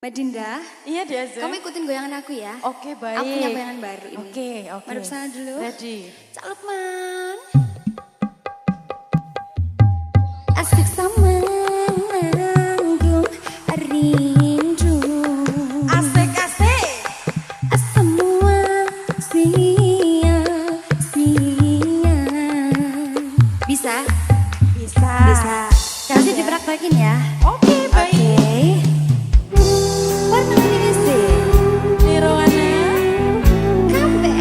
Mbak Dinda, Iya Diaza. kamu ikutin goyangan aku ya. Oke baik. Aku punya goyangan baru ini. Oke. Madep sana dulu. Ready. Cak Lukman. Asik sama nanggung rindu. Asik. Semua sia-sia. Bisa? Bisa. Kasih dipraktekin ya. Oke baik. Warna ini sih. Nirwana. Kabeh.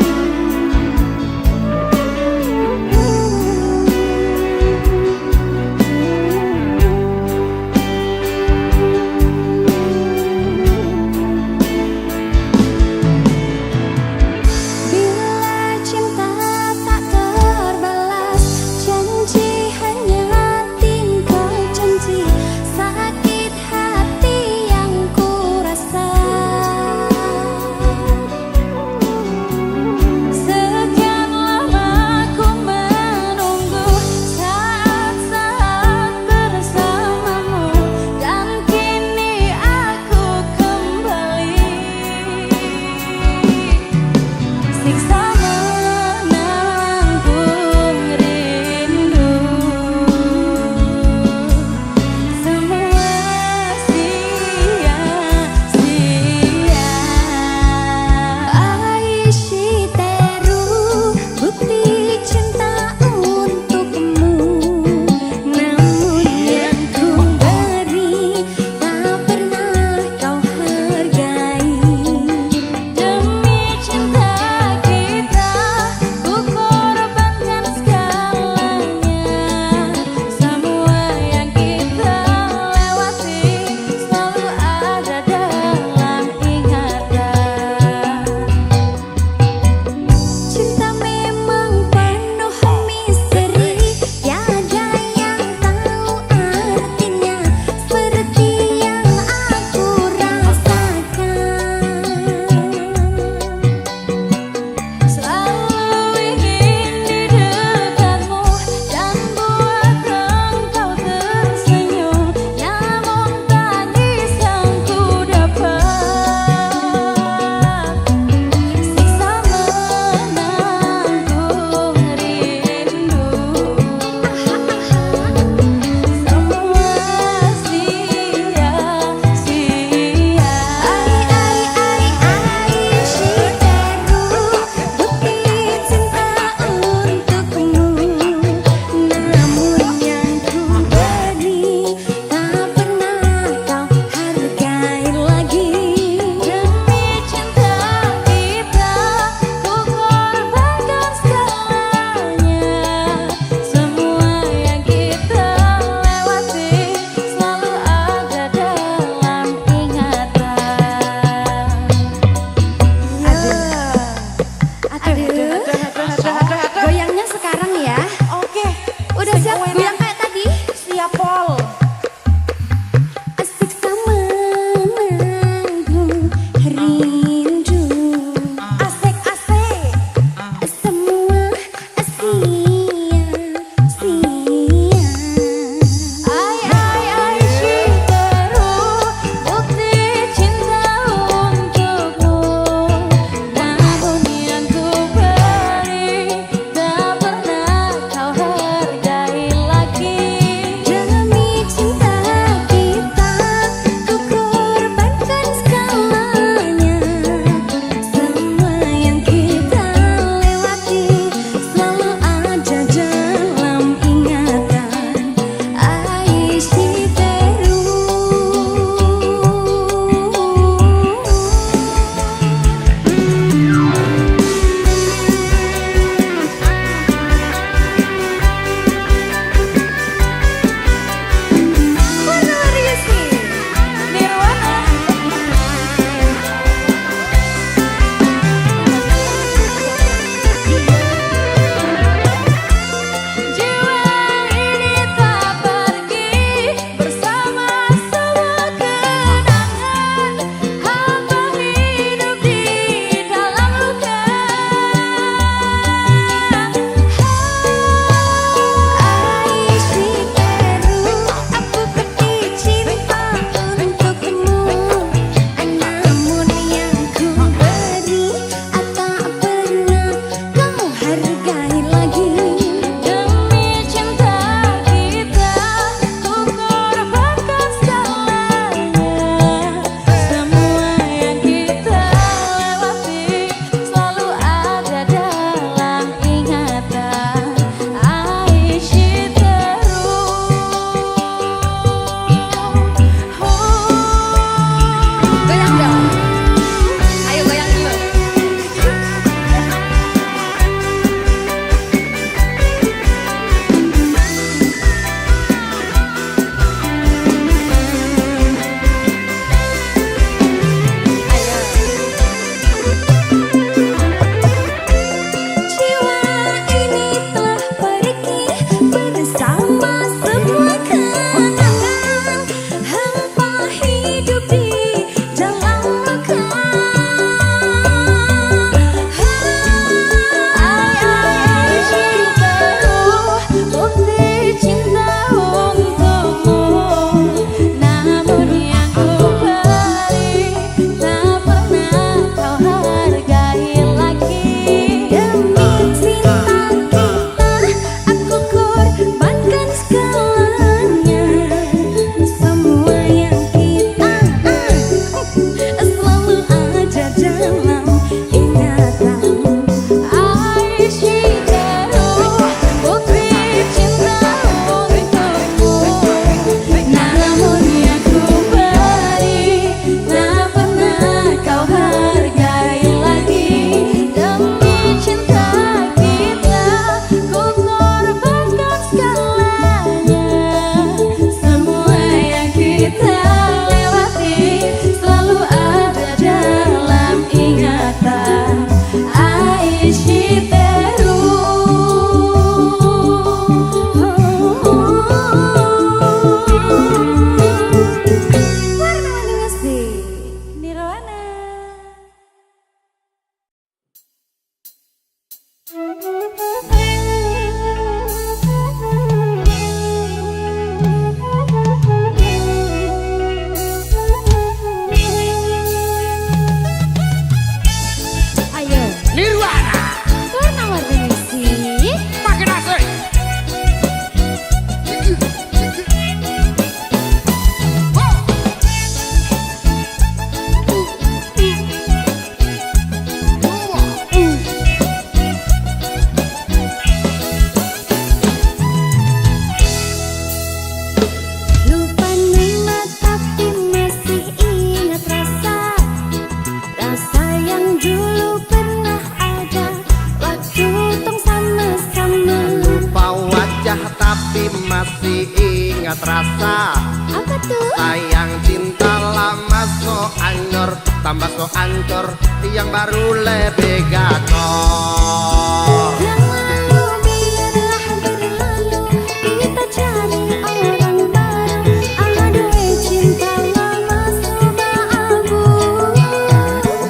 masih ingat rasa. Apa tuh? Sayang cinta lama so anyor, tambah so ancur, yang baru lebih gacor. Yang lalu biarlah berlalu, kita cari orang baru. Aduh cinta lama sudah abu.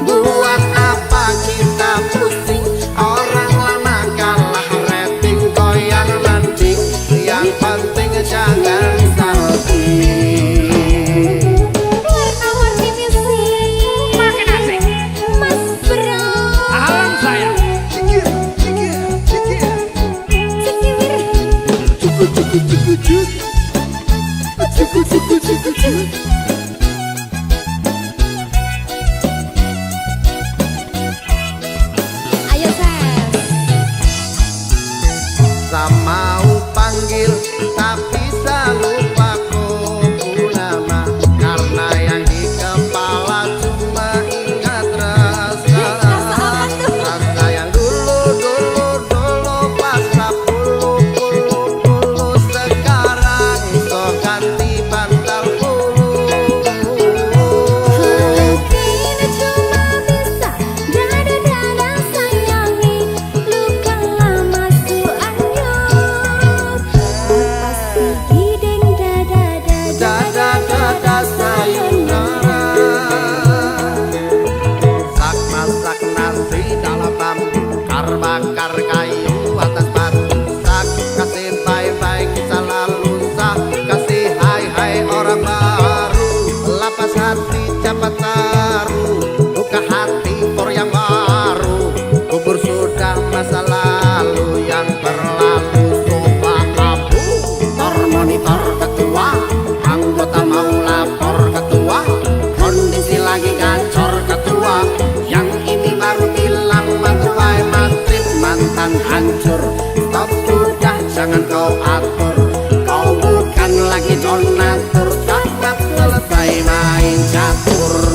Buat apa kita pusing, orang lama kalah rating, goyang landing, yang penting jangan salting. Warna-warni musik makin asik, Mas Bro. Alam saya. Cikir, cikir, cikir. Cikir. Cukup, cukup, cukup, cukup. Cukup, cukup, cukup, cukup. Ayo Ses. Sama panggil tapi lupa ku nama, karena yang di kepala cuma ingat rasa. Rasa yang dulu pas puluh sekarang so ganti bantal bulu. Kini cuma bisa dada-dada sayangi, luka lama su anyut. Lepas gideng Dada sayonara. Sak masak nasi dalam bambu, bakar kayu atas batu. Sak kasih bye-bye kisah lalu, sak kasih hai-hai orang baru. Lapas hati cepat taruh, buka hati for yang baru. Kubur sudah masa lalu, yang berlalu sofa abu. Monitor ketua, anggota mau lapor ketua, kondisi lagi gacor ketua, yang ini baru bilang matuai matrip mantan hancur. Stop sudah jangan kau atur, kau bukan lagi donatur, cepat selesai main catur.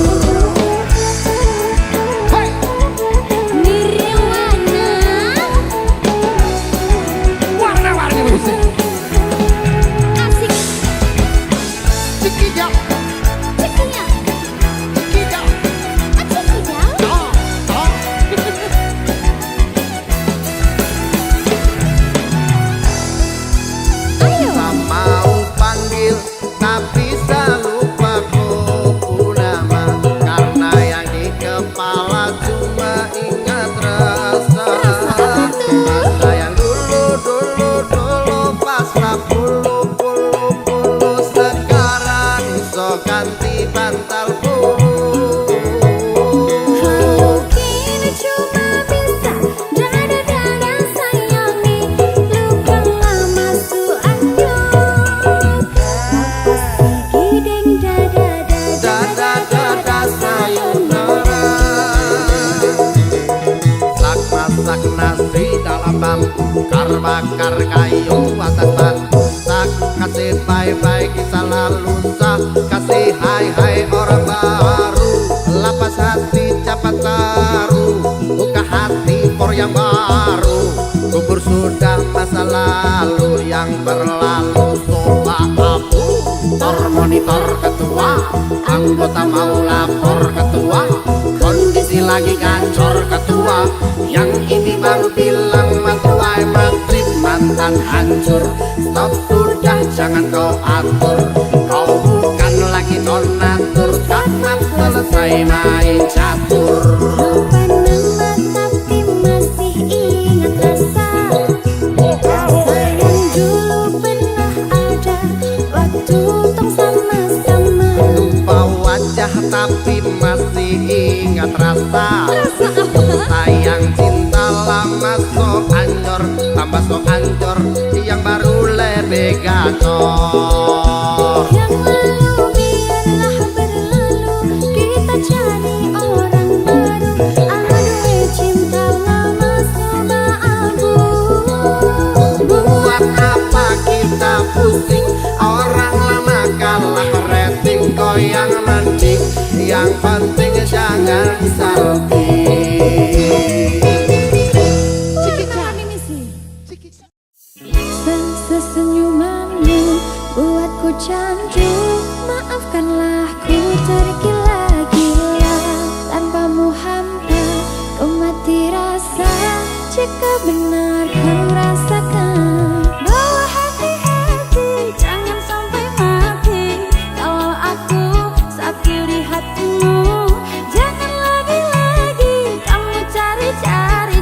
Nirwana. Warna-warni musik. Asik. Cikijau, Cikinya. cikijau, Cikijau. oh, oh. Ayo. Mau panggil tapi lupa ku nama, karena yang di kepala cuma ingat rasa. Rasa yang dulu pas puluh sekarang so ganti bantal bulu. Kini cuma bisa dada-dada sayangi, luka lama su anyut. Lepas gideng Dada sayonara. Sak masak nasi dalam bambu, bakar kayu atas batu. Sak kasih bye-bye kisah lalu, sak kasih hai-hai orang baru. Lapas hati cepat taruh, buka hati for yang baru. Kubur sudah masa lalu, yang berlalu sofa abu. Monitor ketua, anggota mau lapor ketua, kondisi lagi gacor ketua, yang ini baru bilang matuai matrip mantan hancur. Stop sudah jangan kau atur, kau bukan lagi donatur, cepat selesai main catur. Lupa nama tapi masih ingat rasa. Rasa yang dulu pernah ada waktu tong sama-sama. Lupa wajah tapi masih ingat rasa. Sayang cinta lama so anyor, tambah so ancur, yang baru lebih gacor. Yang lalu biarlah berlalu, kita cari orang baru. Aduh cinta lama sudah abu. Buat apa kita pusing, orang lama kalah rating, goyang landing, yang penting jangan salting. Warna-warni musik. Sesenyumanmu Jika benar kau rasakan bahwa hati-hati jangan sampai mati. Kalau aku sakit di hatimu, jangan lagi-lagi kamu cari-cari.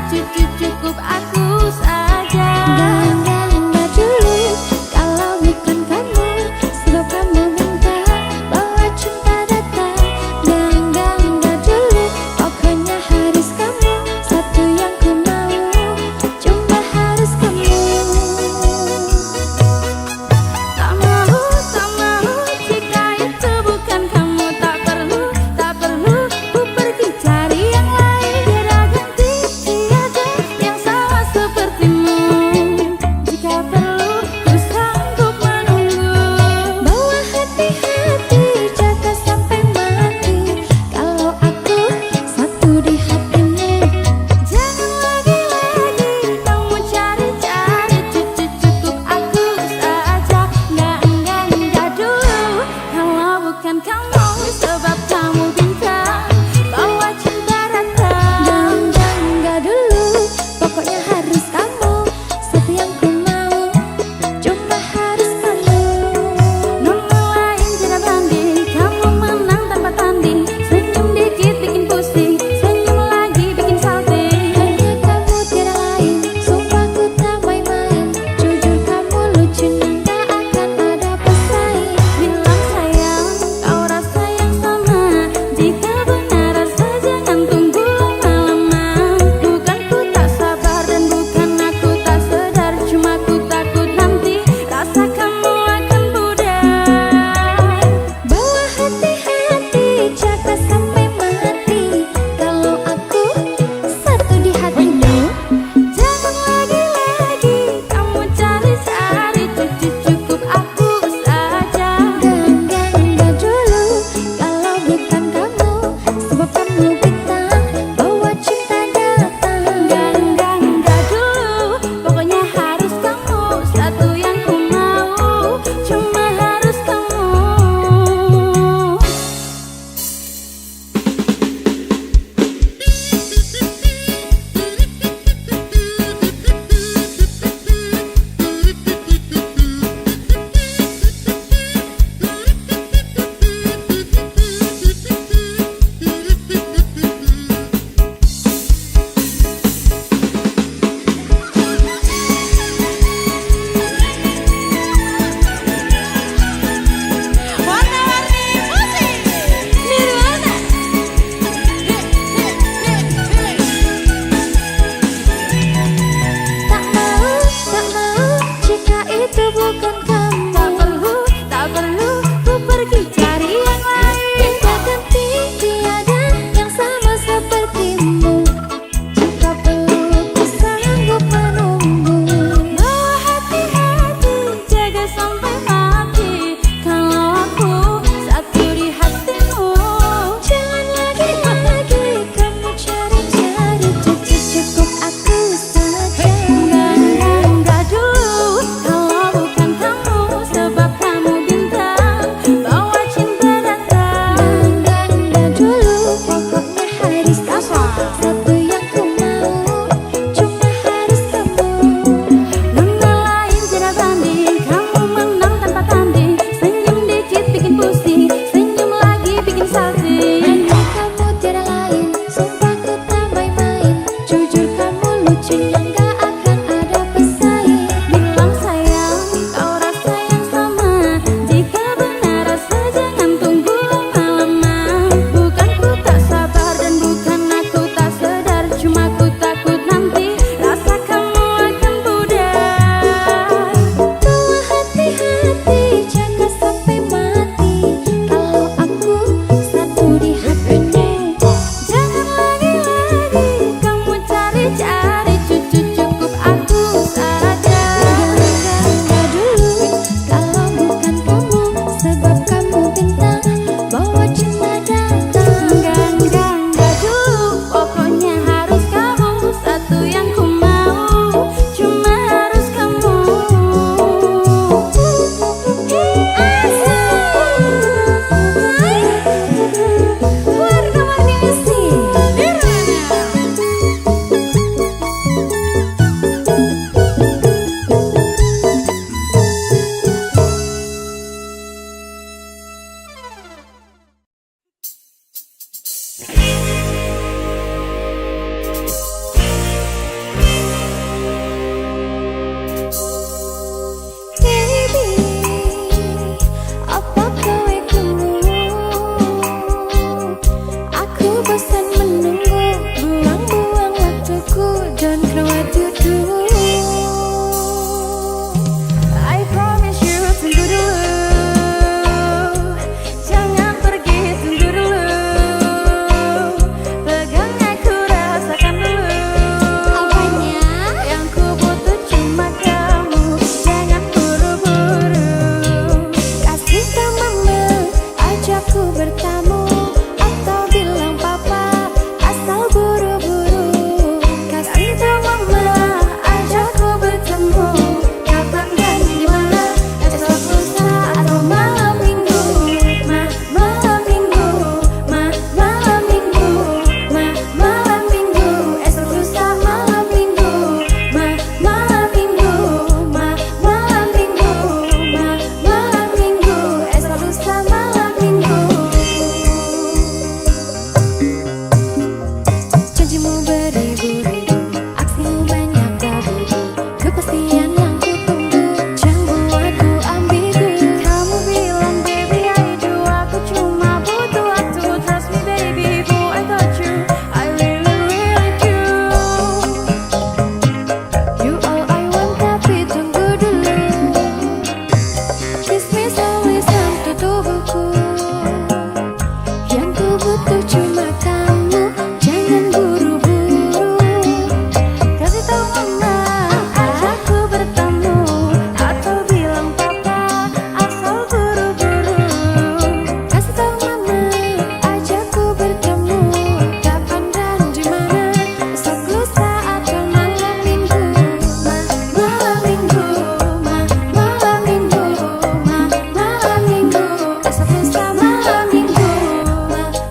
Cukup aku saja. Enggak dulu kalau bukan kamu, sebab kamu minta bahwa cinta datang. Enggak dulu, pokoknya harus kamu, satu yang ku mau, cuma harus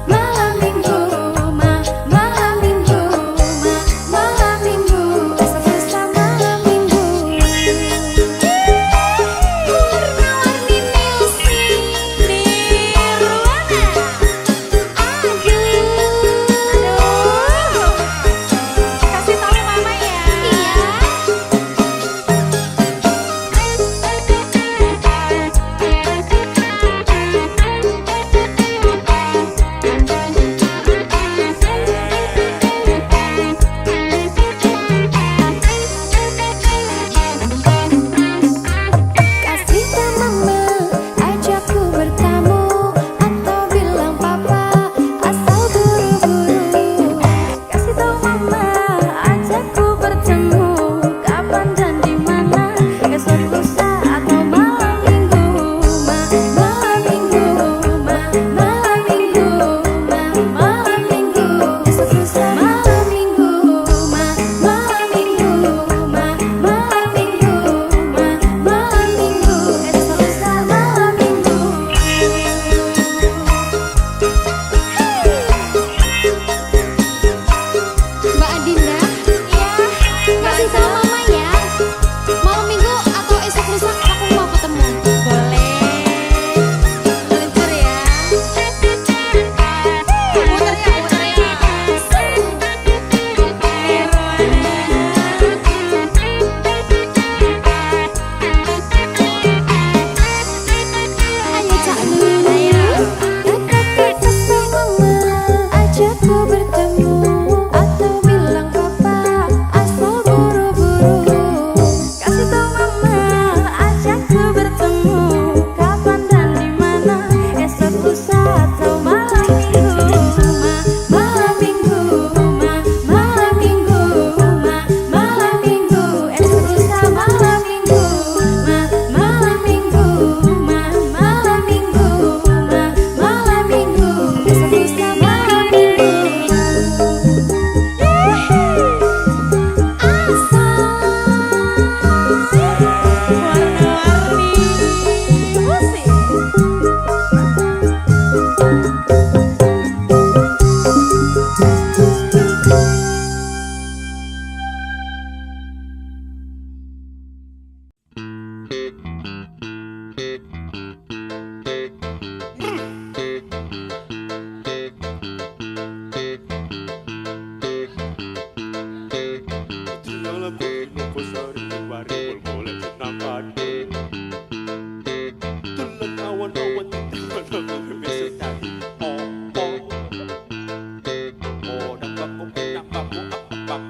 Malam minggu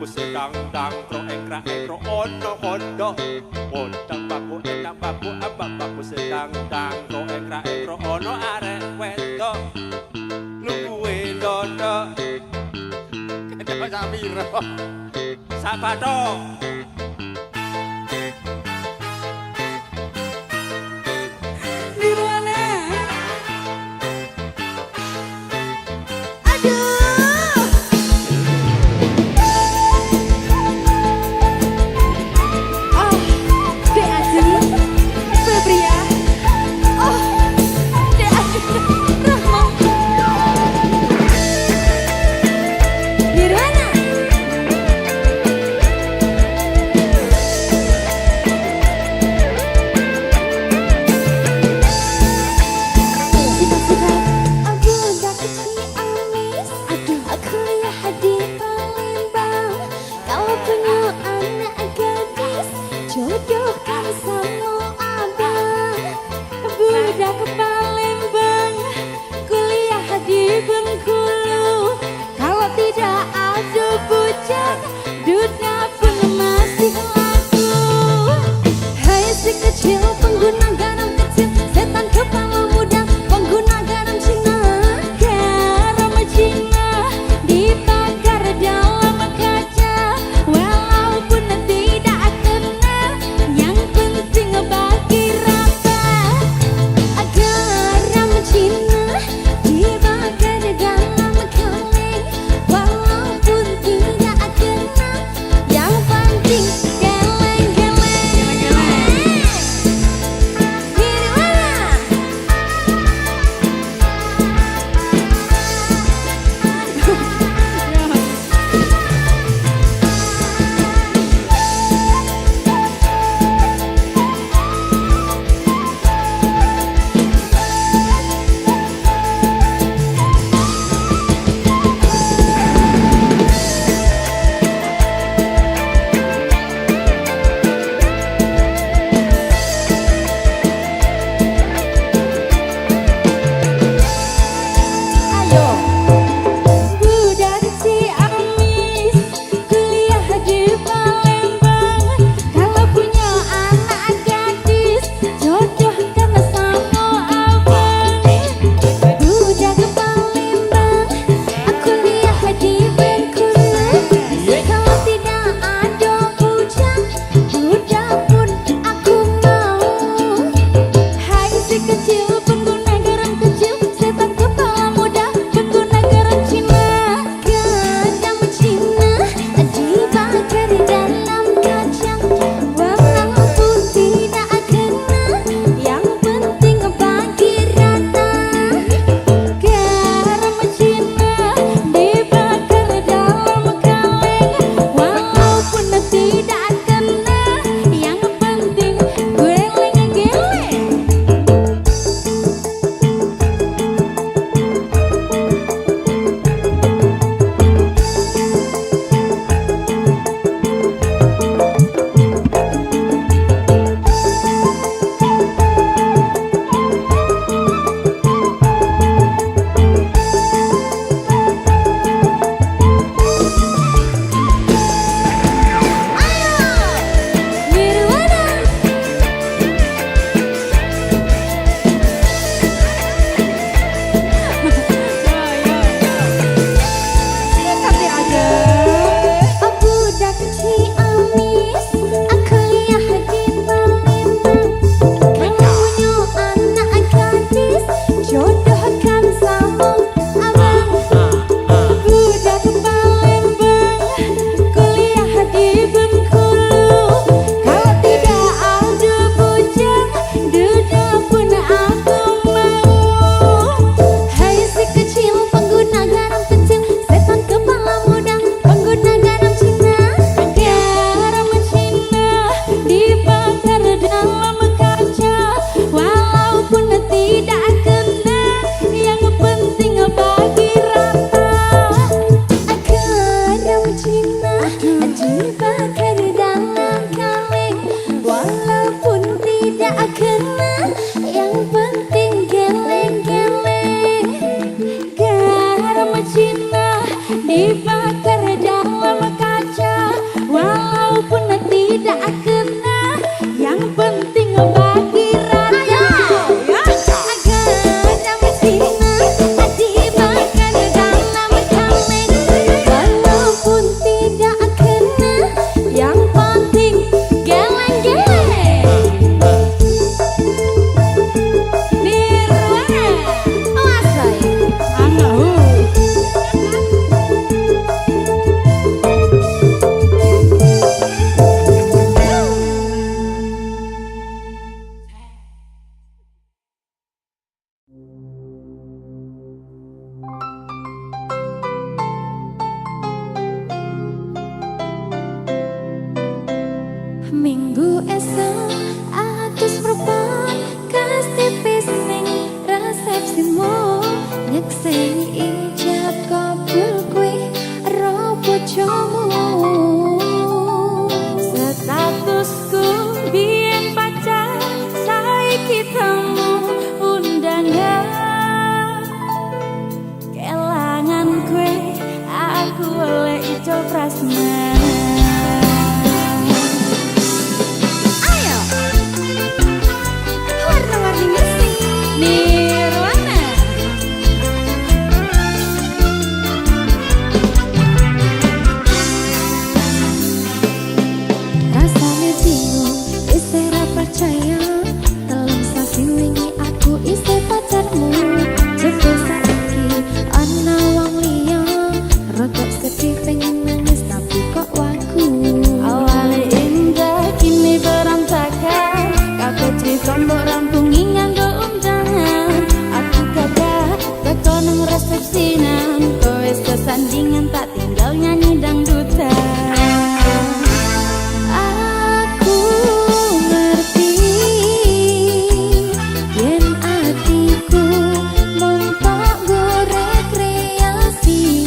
baku sedang dang kro ekra ekro ono kodo Odang baku enak baku abang baku sedang dang kro ekra ekro ono arek wedo Nungguwe dodo Kenapa Sapiro Sapato Nirwana. Oh, Dek Adi, Febria. Oh, Dek Adi, Rahma. Nirwana. Cita-cita aku udah keciamis. Aduh, aku lihat di Palembang. Kalau punya anak gadis, jodohkan sama abang. Budak ke Palembang, kuliah di Bengkulu. Kalau tidak ada bujang, duda pun masih laku. Hai si kecil pengguna garam kecil, setan kepala muda pengguna garam Cina. Garam Cina dibakar dalam kaca, walaupun tidak kena, yang penting bagi rata. Garam Cina dibakar dalam kaleng, walaupun tidak kena, yang penting geleng-geleng. Nirwana. Ayo, budak Ciamis, kuliah di Palembang. Kalau punya anak gadis, jodohkan sama abang. Budak Palembang, aku lihat di Bengkulu. Kalau tidak ada bujang, budak pun aku mau. Hai si kecil pengguna garam kecil, setan kepala muda pengguna garam Cina. Garam Cina dibakar dalam kaca, walaupun tidak kena, yang penting bagi rata. Garam Cina dibakar dalam kaleng, walaupun tidak kena, yang penting geleng-geleng. Nirwana. Tapi ada Budak Ciamis, aku lihat di Palembang. Kalau punya anak gadis, jodohkan sama abang. budak Palembang, kuliah di Bengkulu. Kalau tidak ada bujang, duda pun aku mau. Hai si kecil pengguna garam kecil, setan kepala muda pengguna garam Cina. Garam Cina dibakar dalam kaca, walaupun tidak kena, yang penting bagi rata. Garam Cina dibakar dalam kaleng, walaupun tidak kena, yang penting geleng-geleng. Garam Cina dibakar dalam kaca, sandingan tak tinggal nyanyi dangdutan. Aku ngerti yen atiku montok gorek kreasi.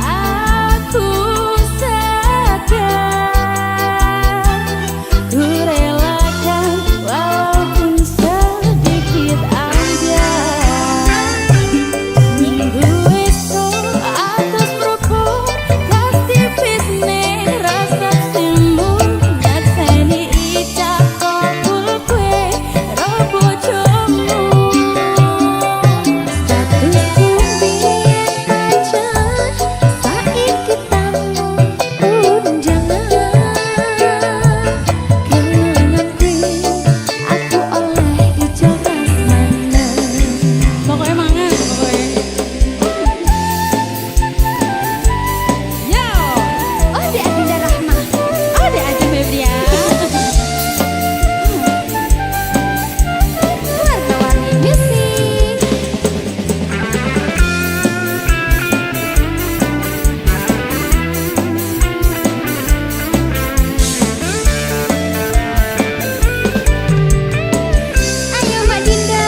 Aku sadar ku relakan walaupun sedikit aja. Minggu esok aku seruput kasih bisnis rasa timbul nyakseni icap kopul kue robo jomu. Statusku biyen pacar saiki tamu undangan. Kenangan kuwi aku oleh ijo prasmanan. Pokoknya mangan pokoknya. Yo, Ode Adinda Rahma, Ode Aji Febrian. Warna-warni musik. Ayo Mbak Dinda.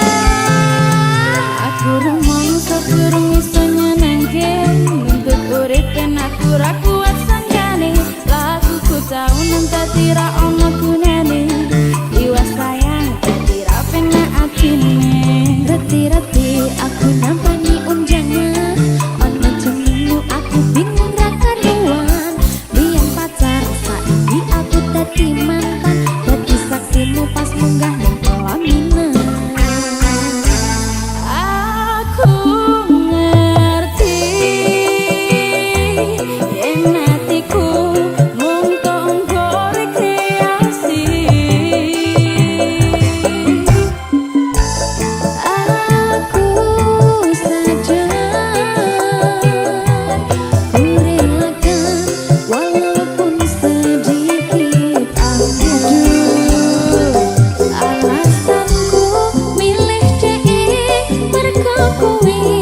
Aku rumangsa durung iso nyenengke, nuntut urip yen aku ra kuat sanjane. Laguku taunan dadi ra ono gunane, liwat sayang dadi ra penak atine. Reti-reti aku nampani unjangan, ono jenengmu aku bingung ra karuan. Biyen pacar saiki aku dadi mantan, dadi saksimu pas munggah ning pelaminan. Aku ngerti yen atiku mung tonggo rekreasi. Aku sadar ku relakan walaupun sedikit aja. Alasanku milih dhek mergo kuwi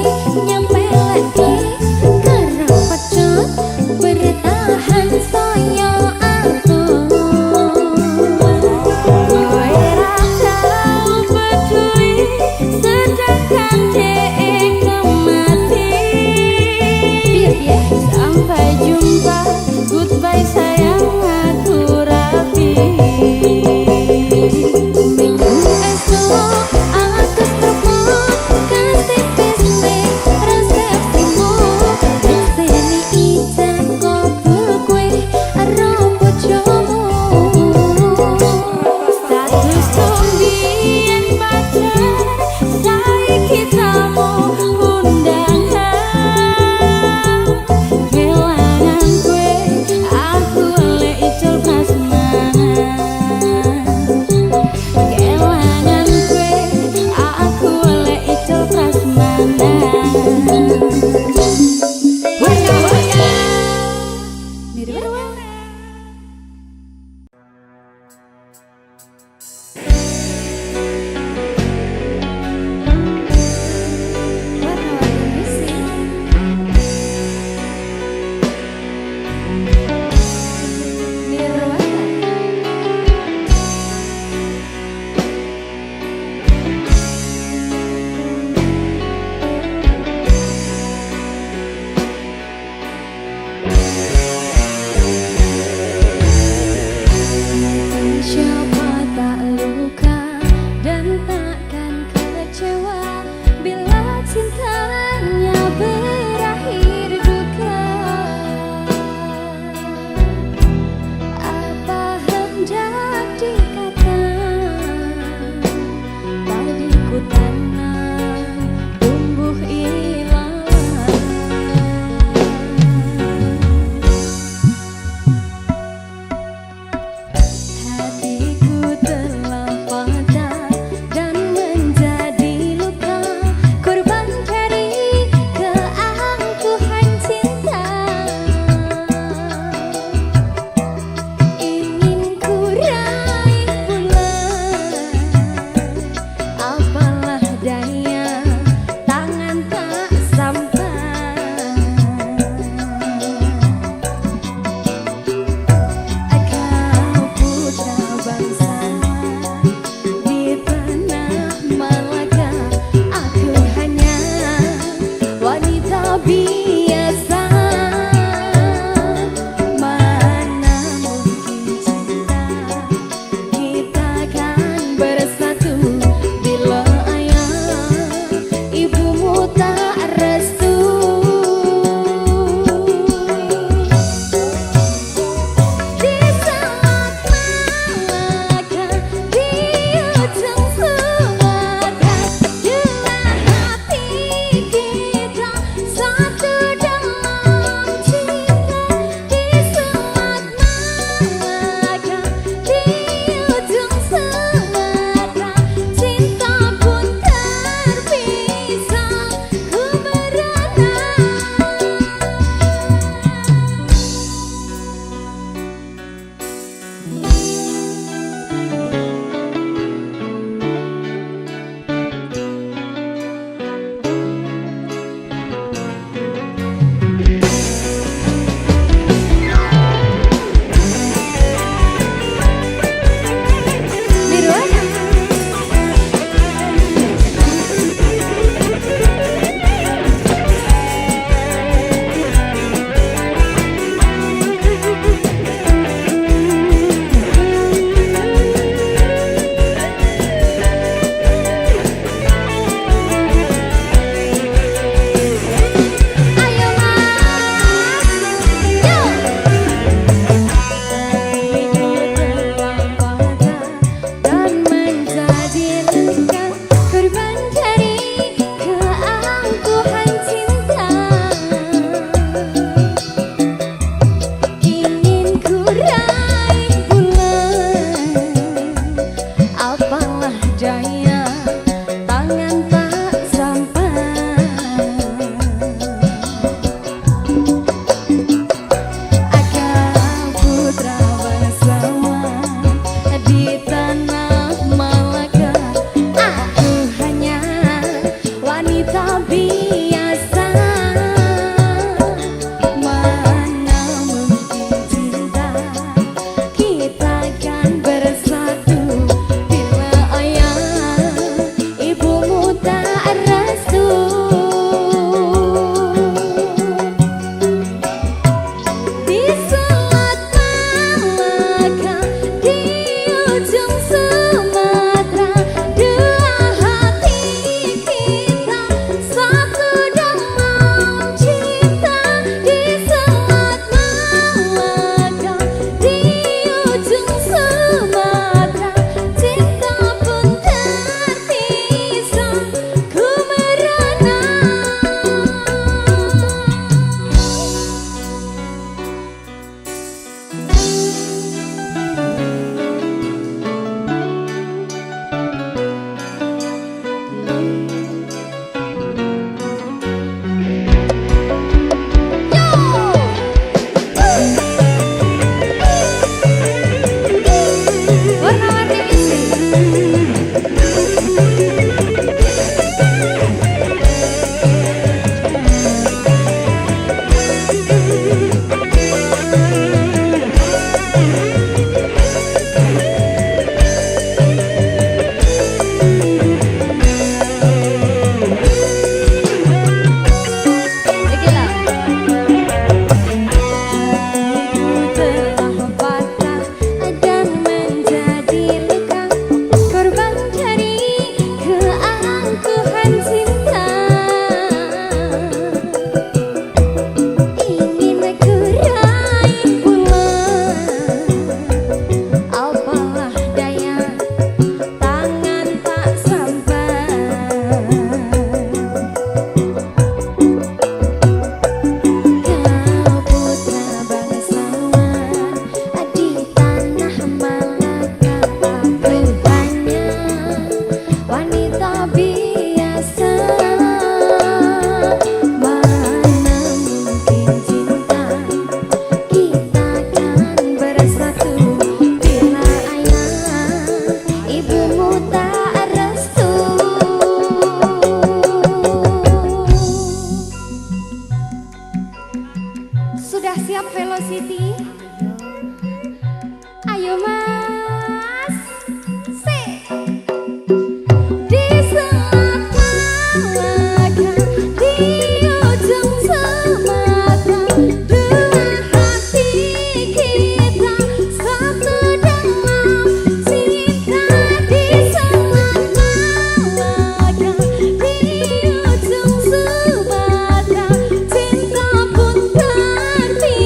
wanita biasa. Mana mungkin cinta kita kan bersatu bila ayah ibumu tak restu. Di Selat Malaka, di ujung Sumatera, dua hati kita satu dalam cinta. Di Selat Malaka, di ujung Sumatera, cinta pun terpisah, ku merana. Warna-warni telah patah dan menjadi luka, korban dari keangkuhan cinta. Ingin ku raih pulang, apalah daya, tangan tak sampai. Kau putra bangsawan di tanah Malaka, aku hanya wanita biasa. Mana mungkin cinta kita kan bersatu bila ayah ibumu tak restu. Sudah siap Velocity? Ayo mas, di Selat Malaka, di ujung Sumatera, dua hati kita satu dalam cinta. Di Selat Malaka, di ujung Sumatera, cinta pun terpisah,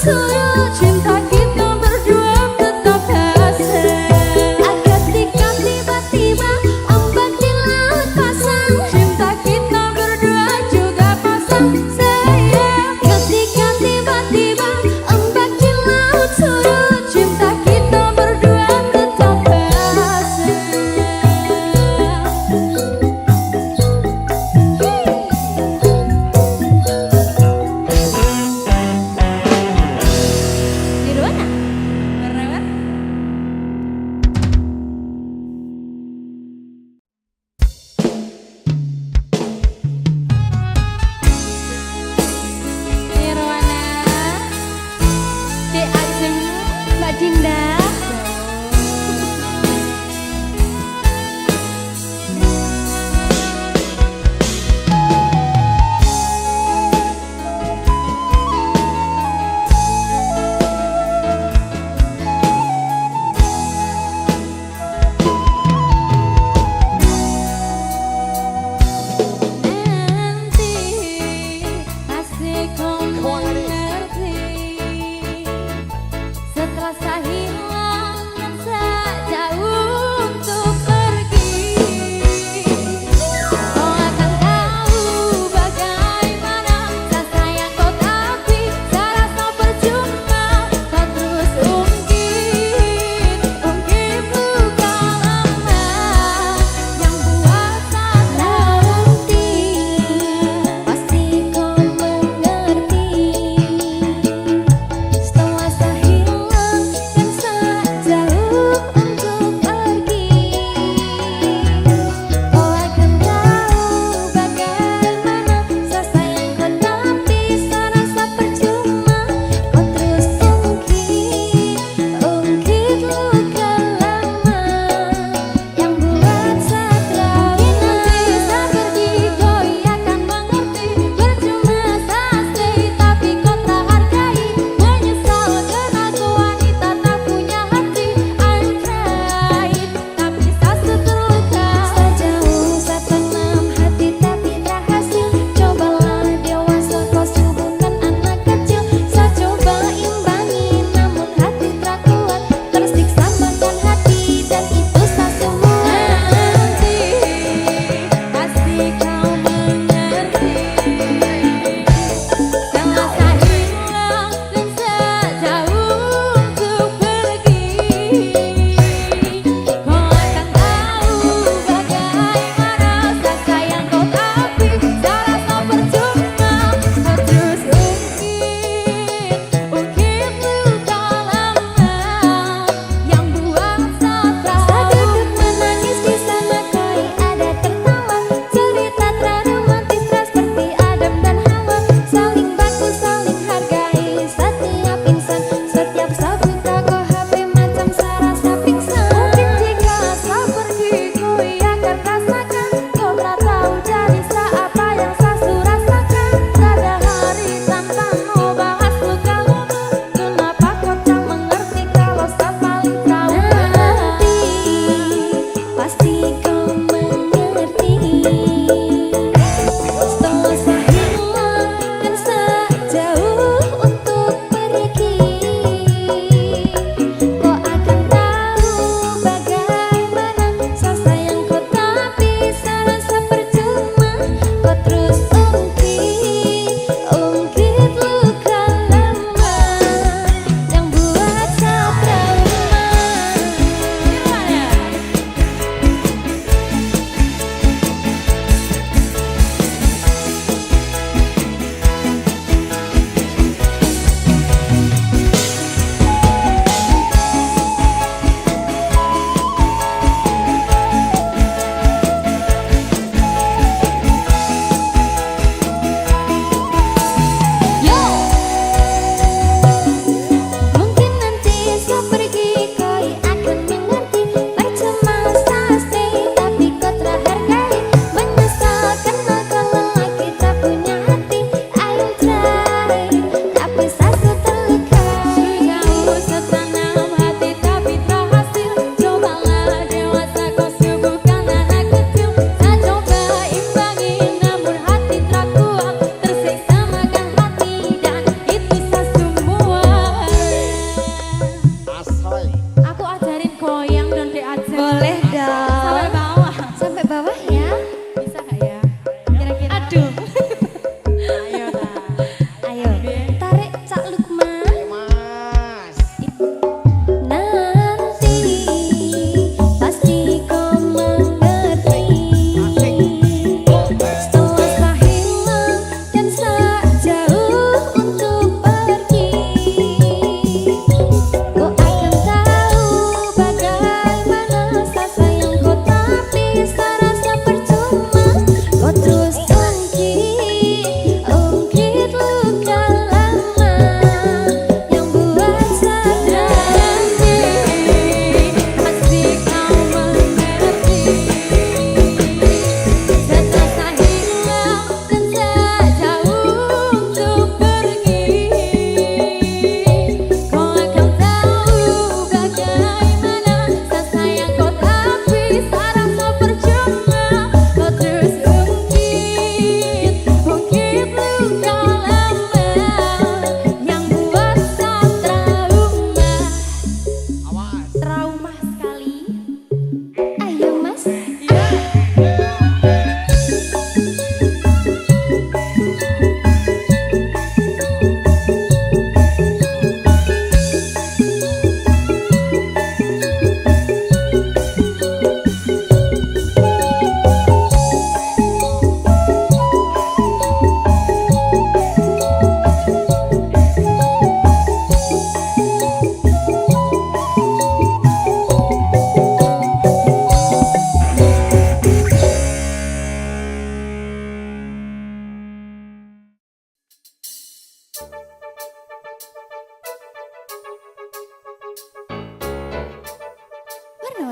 surut, cinta kita berdua tetap asing. Ketika tiba-tiba ombak di laut pasang, cinta kita berdua juga pasang sayang. Ketika tiba-tiba ombak di laut surut, cinta kita berdua tetap asing.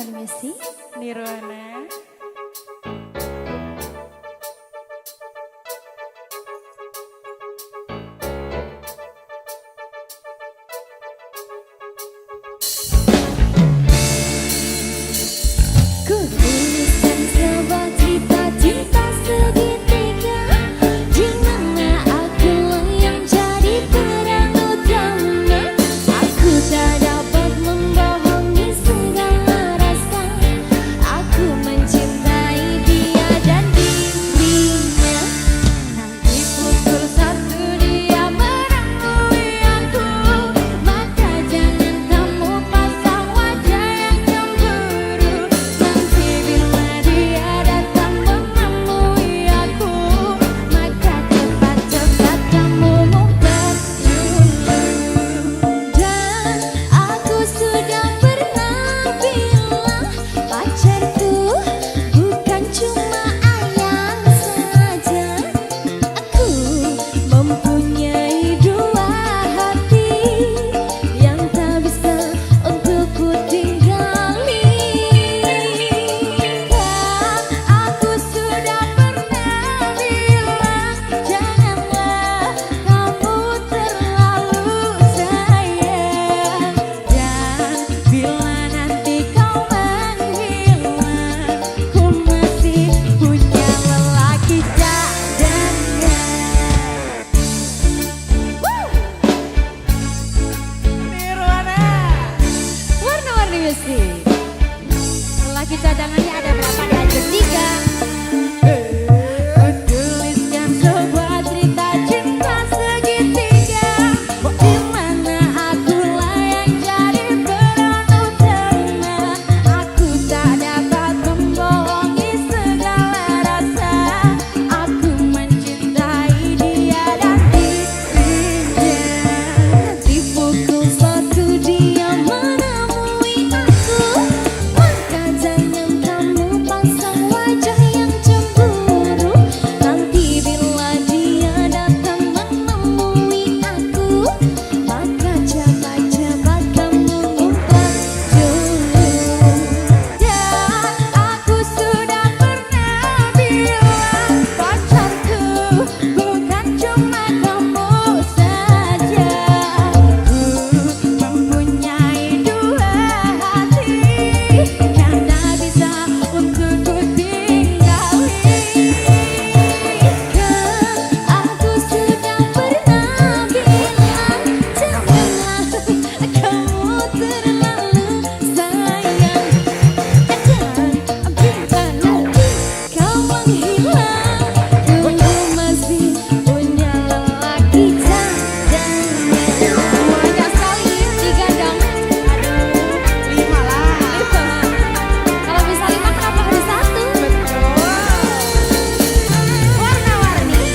Warna-warni Messi Nirwana. Ku tuliskan sebuah cerita cinta segitiga di mana aku yang jadi peran utama. Aku tak dapat membohongi segala rasa. Aku mencintai dia dan dirinya. Nanti pukul 1 dia menemui aku, maka jangan kamu pasang wajah yang cemburu. Nanti bila dia datang menemui aku, maka cepat-cepat kamu ngumpet dulu. Dan aku sudah pernah bilang pacarku bukan cuma ayang saja. Aku mempunyai dua hati yang tak bisa untuk ku tinggali. Dan aku sudah pernah bilang janganlah kamu terlalu sayang. Dan bila nanti kau menghilang, ku masih punya lelaki cadangan. Nirwana. Warna-warni musik. Lelaki cadangannya ada berapa? Ada 3. Ku tuliskan sebuah cerita cinta segitiga di mana akulah yang jadi peran utama. Aku tak dapat membohongi segala rasa. Aku mencintai dia dan dirinya. Di pukul 1 dia menemui aku, maka jangan kamu pasang wajah yang cemburu. Nanti bila dia datang menemui aku, maka cepat-cepat kamu ngumpet dulu. Dan aku sudah pernah bilang pacarku bukan cuma kamu saja. Ku mempunyai dua hati yang tak bisa untuk ku tinggali. Kan aku sudah pernah bilang janganlah kamu terlalu sayang. Dan bila nanti kau menghilang, ku masih punya lelaki cadangan. Banyak sekali 3 dong. Aduh, 5 lah. Kalau bisa 5 kenapa harus 1? Warna-warni.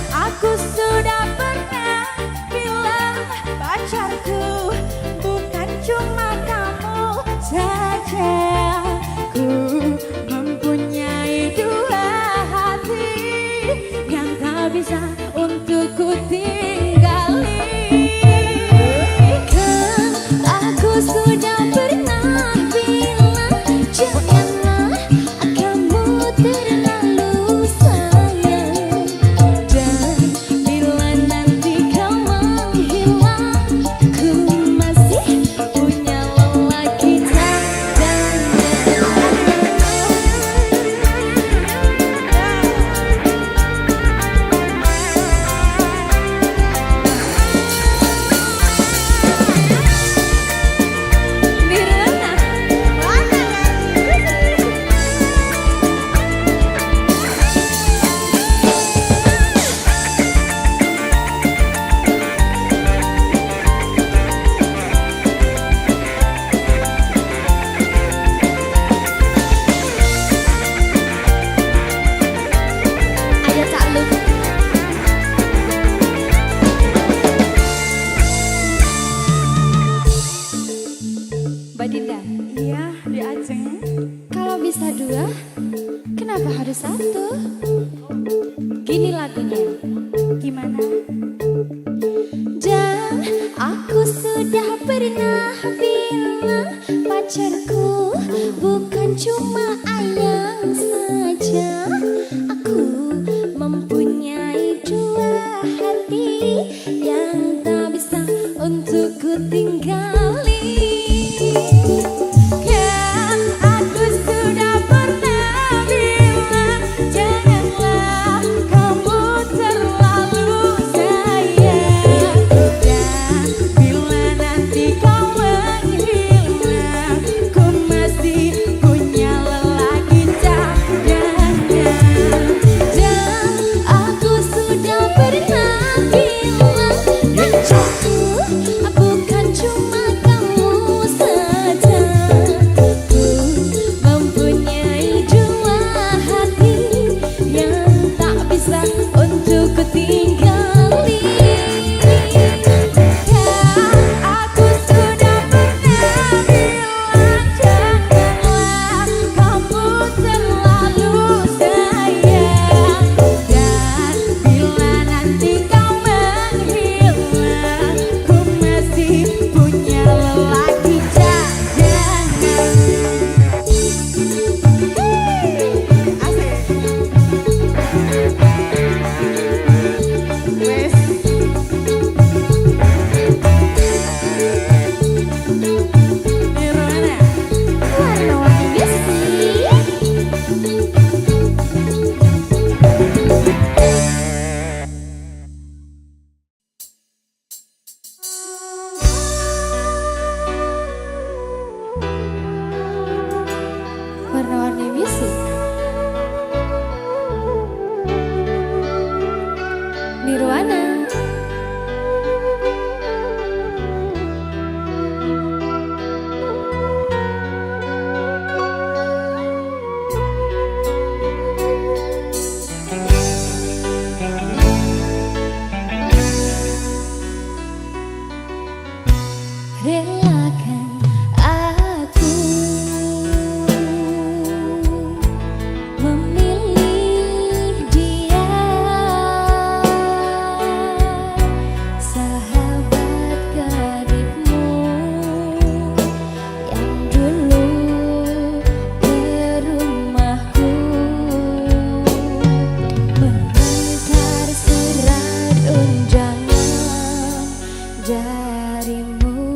Aku sudah pernah bilang pacarku bukan cuma kamu saja. Ku mempunyai dua hati yang tak bisa untuk ku tinggali. Kan aku sudah pernah bilang janganlah kamu terlalu sayang. Dan bila nanti kau menghilang, ku masih punya lelaki cadangan. Aku sudah pernah bilang pacarku bukan cuma ayang saja. Aku mempunyai dua hati yang tak bisa untuk ku tinggali. Kan aku sudah pernah bilang janganlah kamu terlalu sayang. Dan bila nanti kau menghilang, ku masih punya lelaki cadangan. Dan aku sudah pernah bilang pacarku bukan cuma kamu saja. Ku mempunyai dua hati yang tak bisa untuk ku tinggali. Aku sudah pernah bilang janganlah kamu terlalu sayang. Dan bila nanti kau menghilang, ku masih punya lelaki cadangan. Wes. Nirwana. Warna-warni sih. Warna-warni musik. Nirwana. Relakan aku memilih dia, sahabat karibmu yang dulu ke rumahku mengantar surat undangan darimu.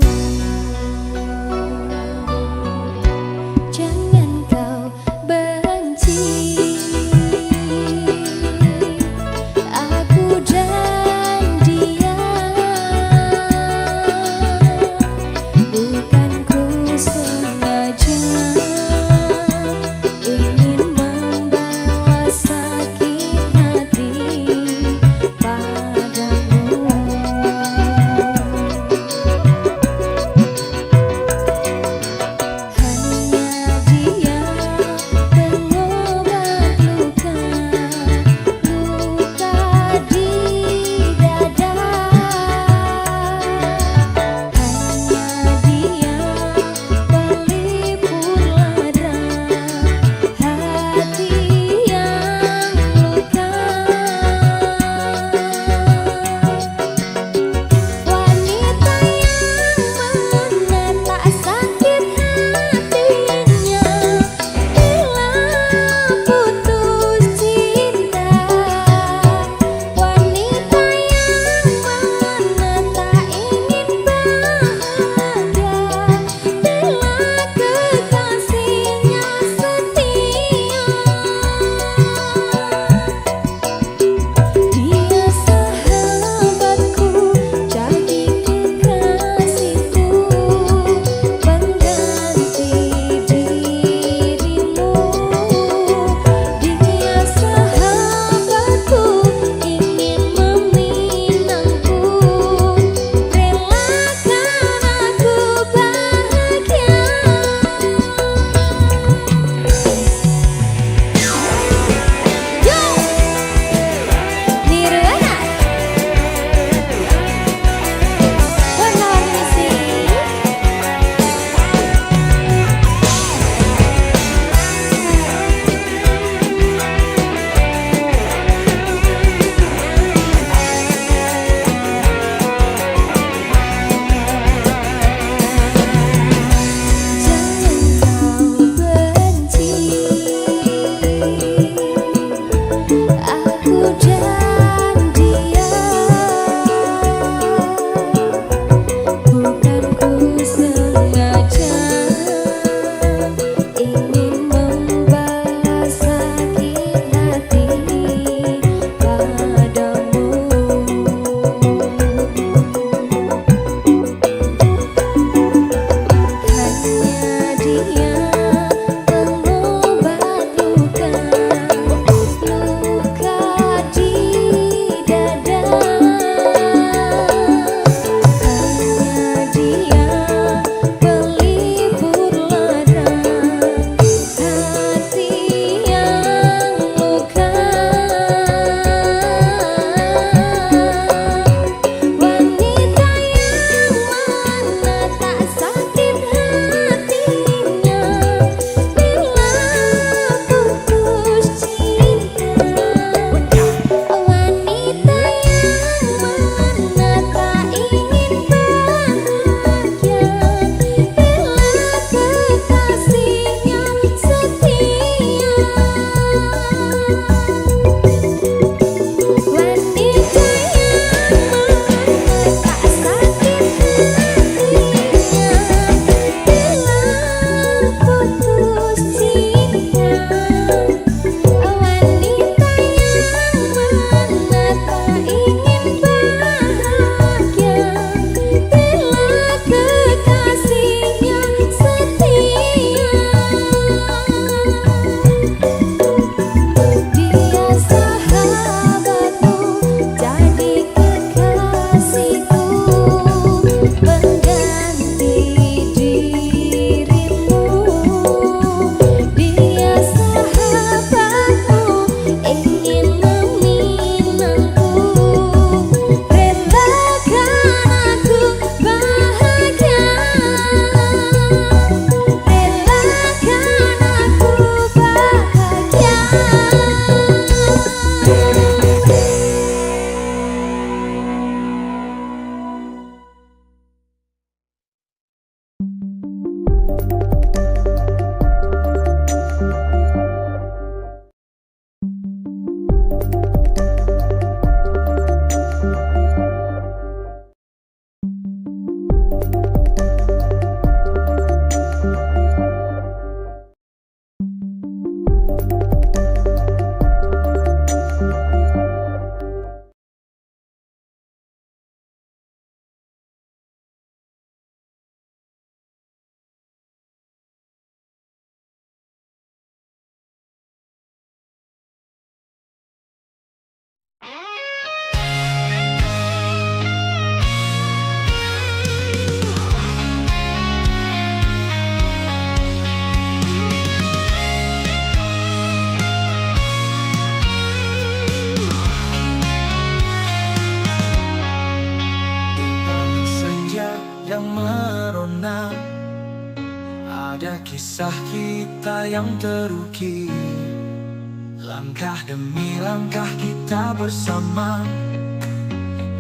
Senja yang merona, ada kisah kita yang terukir. Langkah demi langkah kita bersama,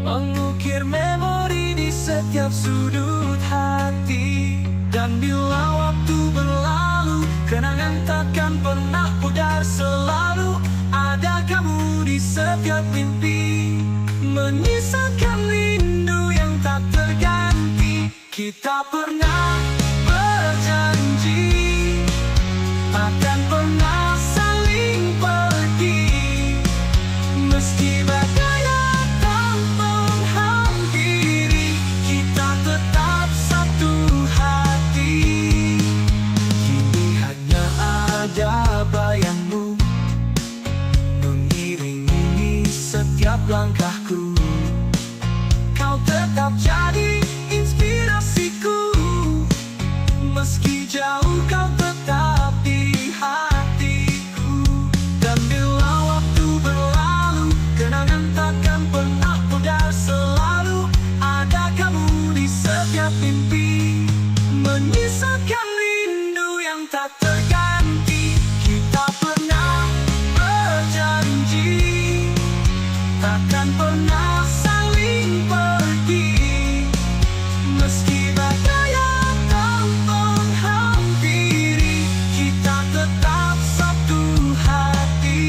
mengukir memori di setiap sudut hati. Dan bila waktu berlalu, kenangan takkan pernah pudar. Selalu ada kamu di setiap mimpi, menyisakan rindu yang tak terganti. Kita pernah berjanji akan pernah saling pergi, meski badai datang menghampiri, kita tetap satu hati. Kini hanya ada bayangmu mengiringi setiap langkahku. Kau tetap jadi inspirasiku, meski jauh kau tetap di hatiku. Dan bila waktu berlalu, kenangan takkan pernah pudar. Selalu ada kamu di setiap mimpi, menyisakan rindu yang tak terganti. Kita pernah berjanji takkan pernah saling pergi, meski badai datang menghampiri, kita tetap satu hati.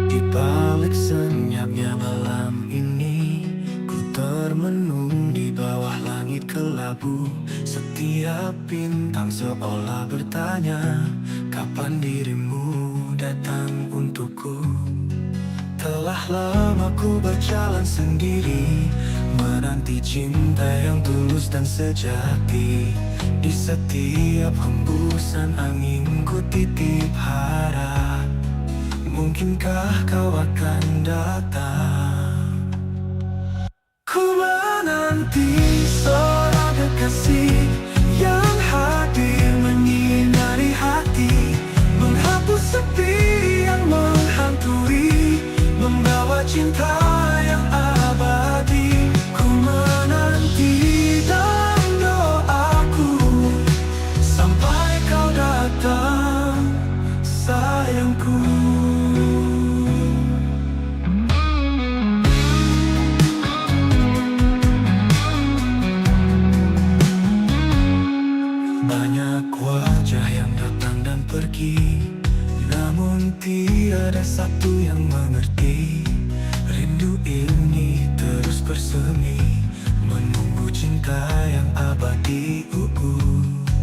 Di balik senyapnya malam ini, ku termenung di bawah langit kelabu. Setiap bintang seolah bertanya, kapan dirimu datang untukku? Telah lama ku berjalan sendiri, menanti cinta yang tulus dan sejati. Di setiap hembusan angin ku titip harap, mungkinkah kau akan datang? Ku menanti seorang kekasih yang hadir menyinari hati, menghapus sepi yang menghantui, membawa cinta yang abadi. Ku menanti dalam doaku sampai kau datang, sayangku. Banyak wajah yang datang dan pergi, namun tiada satu yang mengerti. Rindu ini terus bersemi, menunggu cinta yang abadi.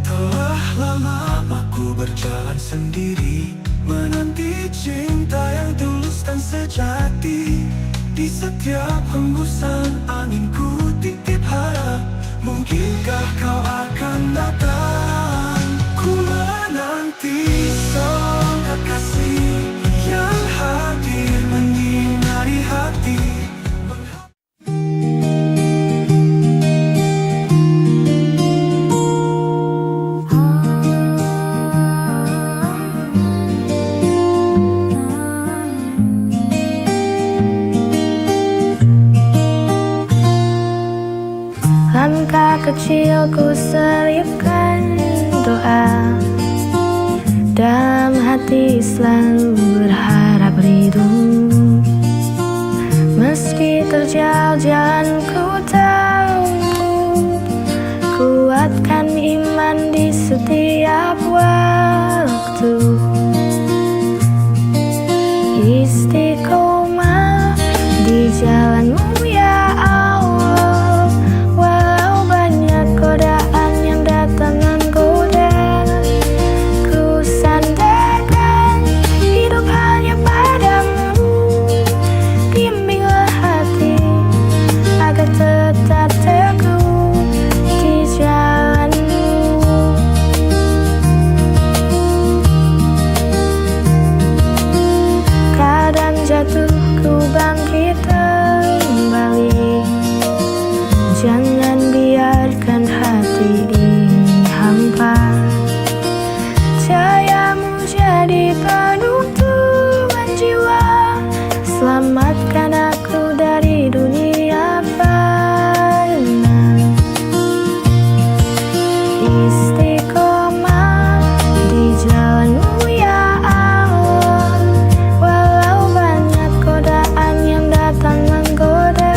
Telah lama aku berjalan sendiri, menanti cinta yang tulus dan sejati. Di setiap hembusan angin ku titip harap, mungkinkah kau akan datang? Ku menanti seorang kekasih yang hadir menyinari hati. kecil ku selipkan doa, dalam hati selalu berharap ridho. Meski terjal jalan ku tahu, kuatkan iman di setiap waktu. Istiqomah di jalanmu ya Allah, walau banyak godaan yang datang menggoda. Ku sandarkan hidup hanya padamu, bimbinglah hati agar tetap teguh di jalanmu. Kadang jatuh ku bangkit kembali, jangan biarkan hati ini hampa. Cahayamu jadi penuntun jiwa, selamatkan aku dari dunia fana. Istiqomah di jalanmu ya Allah, walau banyak godaan yang datang menggoda.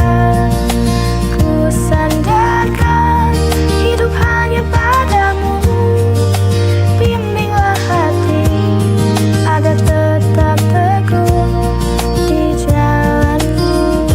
Ku sandarkan hidup hanya padamu, bimbinglah hati agar tetap teguh di jalanmu.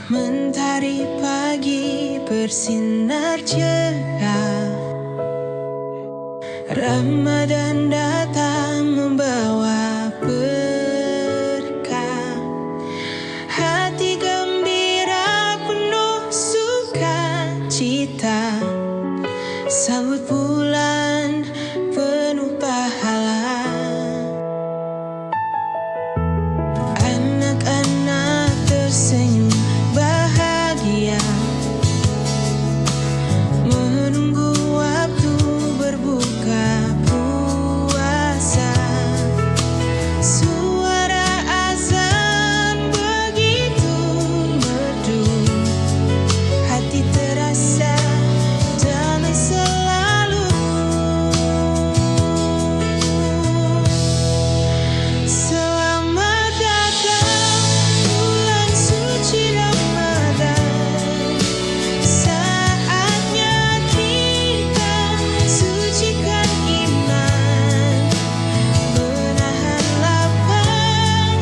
Mentari pagi bersinar cerah, Ramadan datang membawa berkah. Hati gembira penuh sukacita, sambut bulan penuh pahala. Anak-anak tersenyum bahagia, menunggu waktu berbuka puasa. Suara azan begitu merdu, hati terasa damai selalu. Selamat datang bulan suci Ramadan, saatnya kita sucikan iman, menahan lapar,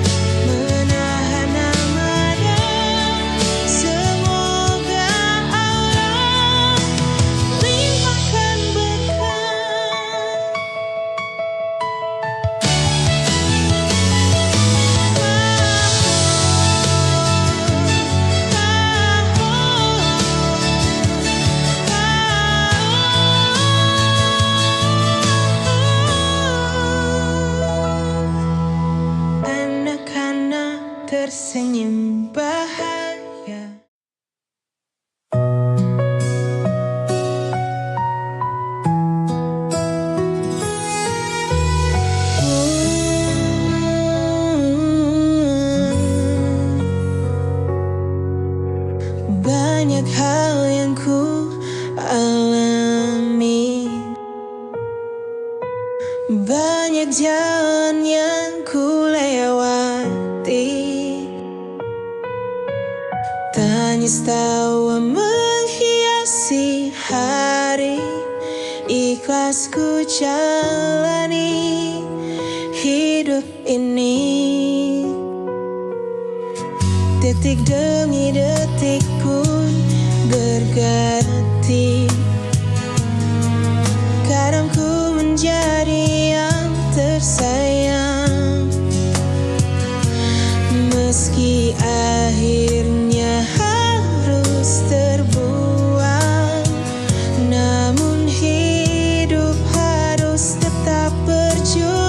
menahan amarah. Semoga Allah limpahkan berkah. Anak-anak tersenyum bahagia. Banyak hal yang ku alami, banyak jalan yang ku lewati. Tangis tawa menghiasi hari, ikhlas ku jalani hidup ini. Detik demi detik pun berganti, kadang ku menjadi yang tersayang. Meski akhirnya harus terbuang, namun hidup harus tetap berjuang.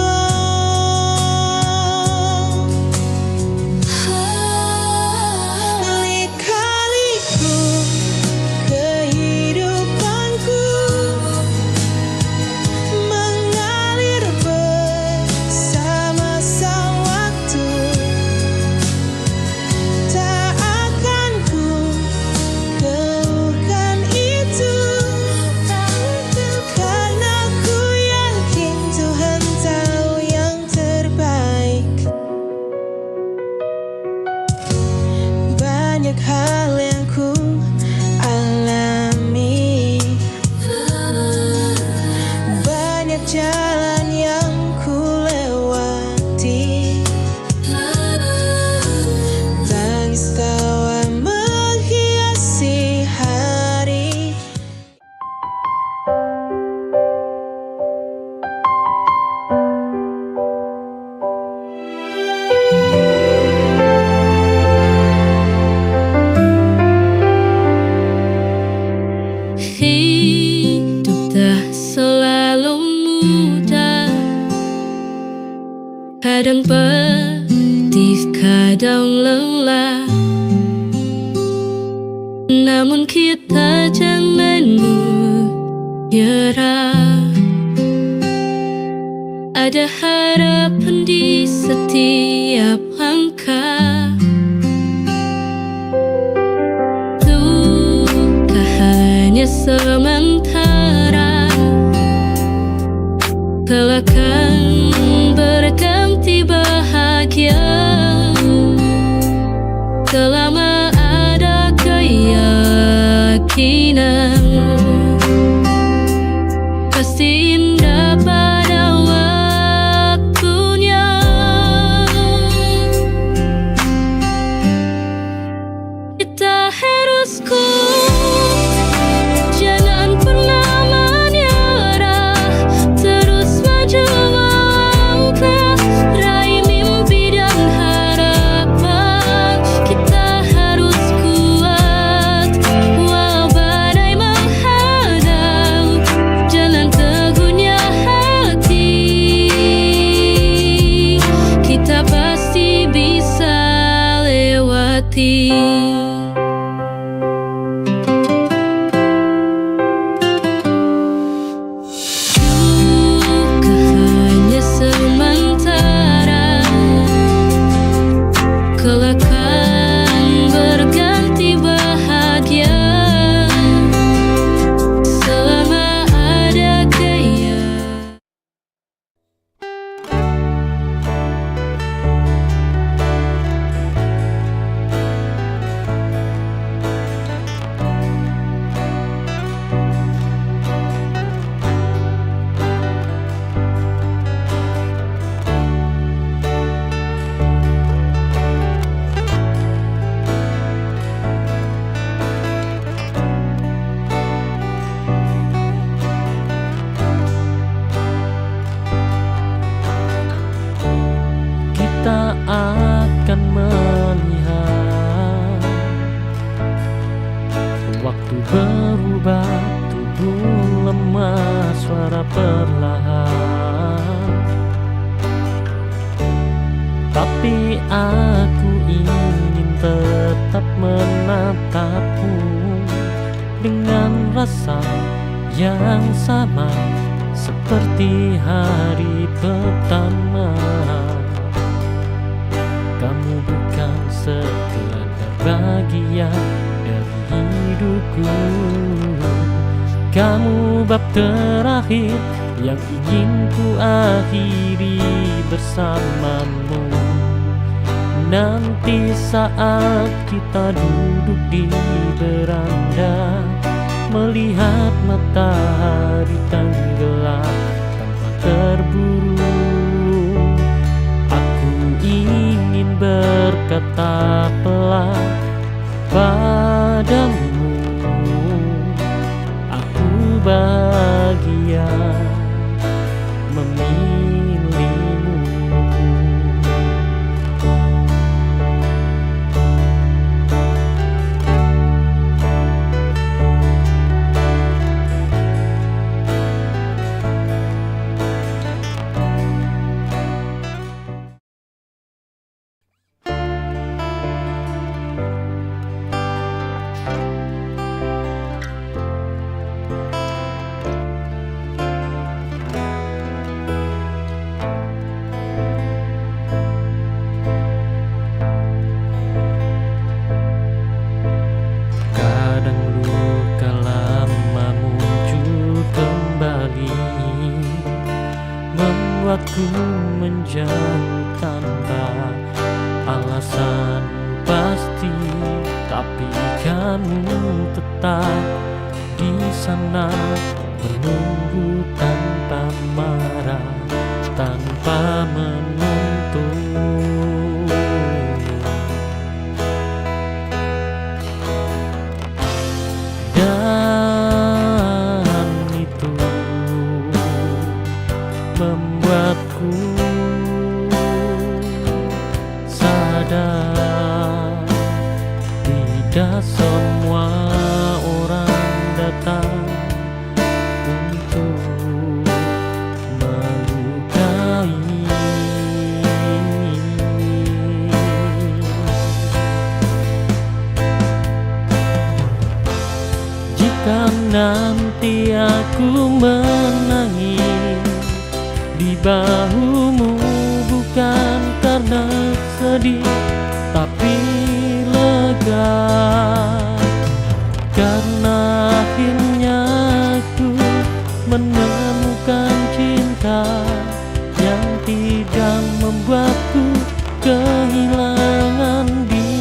Kadang pedih, kadang lelah, namun kita jangan menyerah. Ada harapan di setiap langkah. Luka hanya sementara, kelak akan berganti bahagia. Selama ada keyakinan, pasti indah pada waktunya. Kita harus kuat, jangan pernah menyerah, terus maju melangkah, raih mimpi dan harapan. Kita harus kuat, walau badai menghadang, jalan teguhnya hati. Kita pasti bisa lewati. Duka hanya sementara, kelak akan berganti bahagia. Selama ada keyakinan. Kita akan melihat waktu berubah, tubuh lemah, suara perlahan. Tapi aku ingin tetap menatapmu dengan rasa yang sama seperti hari pertama. Kamu bukan sekedar bagian dari hidupku, kamu bab terakhir yang ingin ku akhiri bersamamu. Nanti saat kita duduk di beranda, melihat matahari tenggelam tanpa terburu, ingin berkata pelan padamu, aku bahagia memilihmu. Membuatku menjauh tanpa alasan pasti, tapi kamu tetap di sana menunggu tanpa marah, tanpa menuntut. Dan itu membuatku sadar tidak semua orang datang untuk melukai. bahumu bukan karena sedih, tapi lega karena akhirnya aku menemukan cinta yang tidak membuatku kehilangan diri.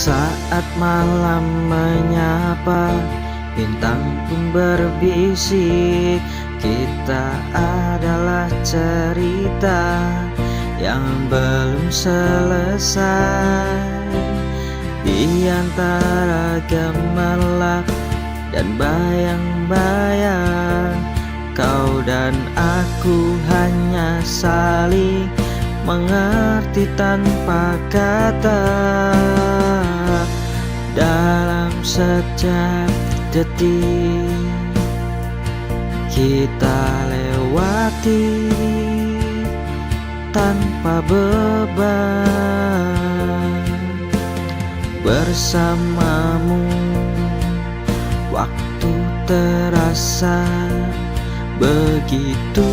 Saat malam menyapa, bintang pun berbisik. Kita adalah cerita yang belum selesai. Di antara gemerlap dan bayang-bayang, kau dan aku hanya saling mengerti tanpa kata. Dalam setiap detik kita lewati tanpa beban. Bersamamu waktu terasa begitu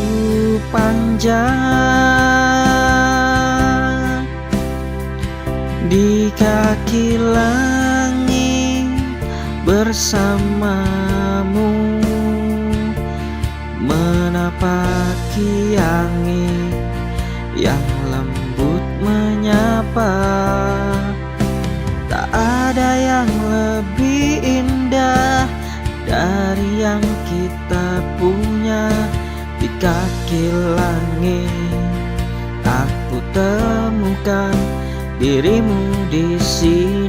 panjang. Di kaki langit bersamamu, menapaki angin yang lembut menyapa. Tak ada yang lebih indah dari yang kita punya. Di kaki langit aku temukan dirimu di sini.